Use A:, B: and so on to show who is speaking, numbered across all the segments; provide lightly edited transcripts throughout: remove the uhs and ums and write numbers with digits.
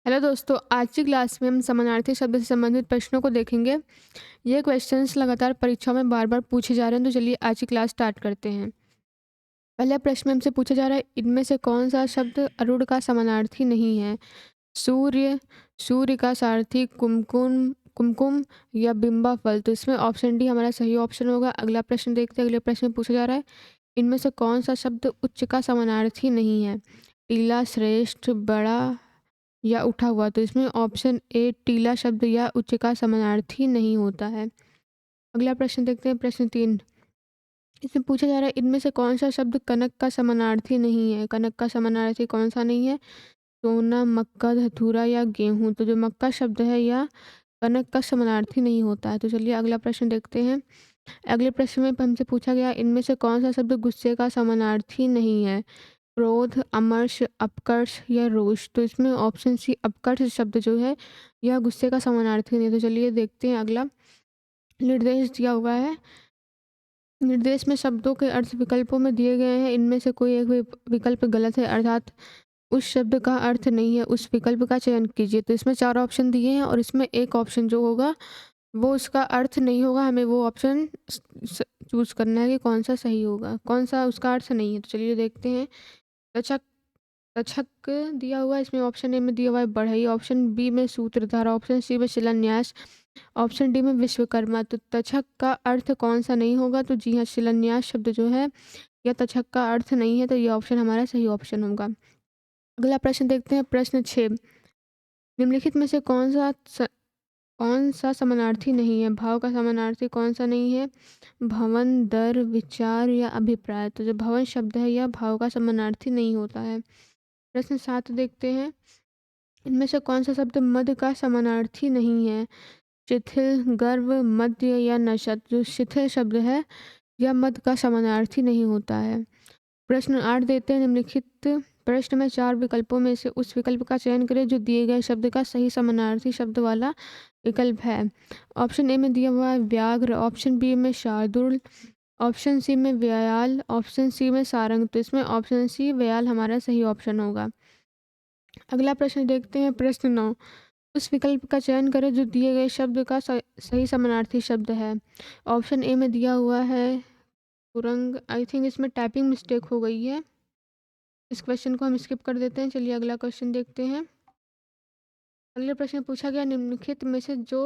A: Hello दोस्तों, आज की क्लास में हम समानार्थी शब्द से संबंधित प्रश्नों को देखेंगे। ये क्वेश्चंस लगातार परीक्षाओं में बार-बार पूछे जा रहे हैं, तो चलिए आज की क्लास स्टार्ट करते हैं। पहला प्रश्न हमसे पूछा जा रहा है, इनमें से कौन-सा शब्द अरुण का समानार्थी नहीं है? सूर्य, सूर्य का सारथी, कुमकुम कुमकुम या बिंबा फल। तो इसमें ऑप्शन डी हमारा सही ऑप्शन होगा। अगला प्रश्न देखते हैं। अगले प्रश्न में पूछा जा रहा है, इनमें से कौन-सा शब्द उच्च का समानार्थी नहीं है? टीला, श्रेष्ठ, बड़ा या उठा हुआ। तो इसमें ऑप्शन ए टीला शब्द या उच्च का समानार्थी नहीं होता है। अगला प्रश्न देखते हैं, प्रश्न 3। इसमें पूछा जा रहा है, इनमें से कौन सा शब्द कनक का समानार्थी नहीं है? कनक का समानार्थी कौन सा नहीं है? सोना, मक्का, धतूरा या गेहूं। तो जो मक्का शब्द है या कनक का समानार्थी नहीं होता है। तो चलिए अगला प्रश्न देखते हैं। अगले प्रश्न में हमसे पूछा गया, इनमें से कौन सा शब्द गुस्से का समानार्थी नहीं है? क्रोध, अमर्ष, अपकर्ष या रोष। तो इसमें ऑप्शन सी अपकर्ष शब्द जो है यह गुस्से का समानार्थी नहीं है। तो चलिए देखते हैं अगला निर्देश दिया हुआ है। निर्देश में शब्दों के अर्थ विकल्पों में दिए गए हैं, इनमें से कोई एक विकल्प गलत है, अर्थात उस शब्द का अर्थ नहीं है, उस विकल्प का चयन कीजिए। तो इसमें 4 ऑप्शन दिए हैं और इसमें एक ऑप्शन जो होगा वो उसका अर्थ नहीं होगा। हमें वो ऑप्शन चूज करना है कि कौन सा सही होगा, कौन सा उसका अर्थ नहीं है। तो चलिए देखते हैं। तक्षक तक्षक दिया हुआ है, इसमें ऑप्शन ए में दिया हुआ है बढ़ई, ऑप्शन बी में सूत्रधार, ऑप्शन सी में शिलान्यास, ऑप्शन डी में विश्वकर्मा। तो तक्षक का अर्थ कौन सा नहीं होगा? तो जी हाँ, शिलान्यास शब्द जो है यह तक्षक का अर्थ नहीं है। तो ये ऑप्शन हमारा सही ऑप्शन होगा। अगला प्रश्न देखते हैं, प्रश्न 6। निम्नलिखित में से कौन सा समानार्थी नहीं है? भाव का समानार्थी कौन सा नहीं है? भवन, दर, विचार या अभिप्राय। तो जो भवन शब्द है यह भाव का समानार्थी नहीं होता है। प्रश्न 7 देखते हैं, इनमें से कौन सा शब्द मद का समानार्थी नहीं है? शिथिल, गर्व, मद्य या नशा। जो शिथिल शब्द है यह मद का समानार्थी नहीं होता है। प्रश्न 8 देते हैं, निम्नलिखित प्रश्न में 4 विकल्पों में से उस विकल्प का चयन करें जो दिए गए शब्द का सही समानार्थी शब्द वाला विकल्प है। ऑप्शन ए में दिया हुआ है व्याघ्र, ऑप्शन बी में शार्दूल, ऑप्शन सी में व्यायाल, ऑप्शन सी में सारंग। तो इसमें ऑप्शन सी व्यायाल हमारा सही ऑप्शन होगा। अगला प्रश्न देखते हैं, प्रश्न 9। उस विकल्प का चयन करें जो दिए गए शब्द का सही समानार्थी शब्द है। ऑप्शन ए में दिया हुआ है कुरंग। आई थिंक इसमें टाइपिंग मिस्टेक हो गई है, इस क्वेश्चन को हम स्किप कर देते हैं। चलिए अगला क्वेश्चन देखते हैं। अगले प्रश्न में पूछा गया, निम्नलिखित में से जो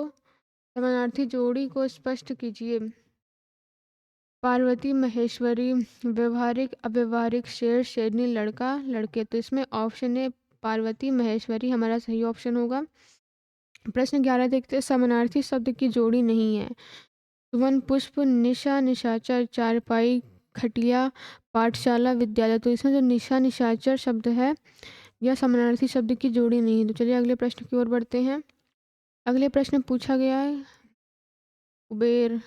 A: समानार्थी जोड़ी को स्पष्ट कीजिए। पार्वती, महेश्वरी, व्यवहारिक, अव्यवहारिक, शेर, शेरनी, लड़का, लड़के। तो इसमें ऑप्शन ए पार्वती, महेश्वरी हमारा सही ऑप्शन होगा। प्रश्न 11 देखते हैं, समानार्थी शब्द की जोड़ी नहीं है। सुमन, पुष्प, निशा, निशाचर, चारपाई, खटिया, पाठशाला, विद्यालय। तो इसमें जो निशा, निशाचर शब्द है यह समानार्थी शब्द की जोड़ी नहीं है। तो चलिए अगले प्रश्न की ओर बढ़ते हैं। अगले प्रश्न में पूछा गया है, कुबेर।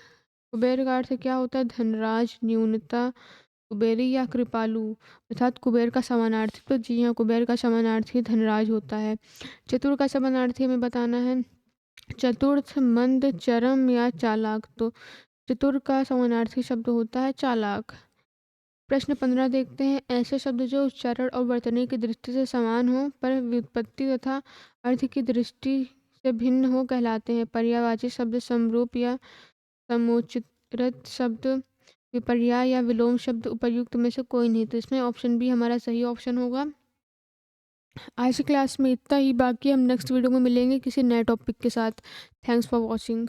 A: कुबेर का अर्थ क्या होता है? धनराज, न्यूनता, कुबेरी या कृपालु। अर्थात कुबेर का समानार्थी। तो जी हाँ, कुबेर का समानार्थी धनराज होता है। चतुर का समानार्थी हमें बताना है। चतुर्थ, मंद, चरम या चालाक। तो चतुर का समानार्थी शब्द होता है चालाक। प्रश्न 15 देखते हैं, ऐसे शब्द जो उच्चारण और वर्तनी की दृष्टि से समान हो पर व्युत्पत्ति तथा अर्थ की दृष्टि से भिन्न हो कहलाते हैं। पर्यायवाची शब्द समरूप या समोच्चरित शब्द, विपर्याय या विलोम शब्द उपर्युक्त में से कोई नहीं। तो इसमें ऑप्शन बी हमारा सही ऑप्शन होगा। आज की क्लास में इतना ही, बाकी हम नेक्स्ट वीडियो में मिलेंगे किसी नए टॉपिक के साथ। Thanks for watching.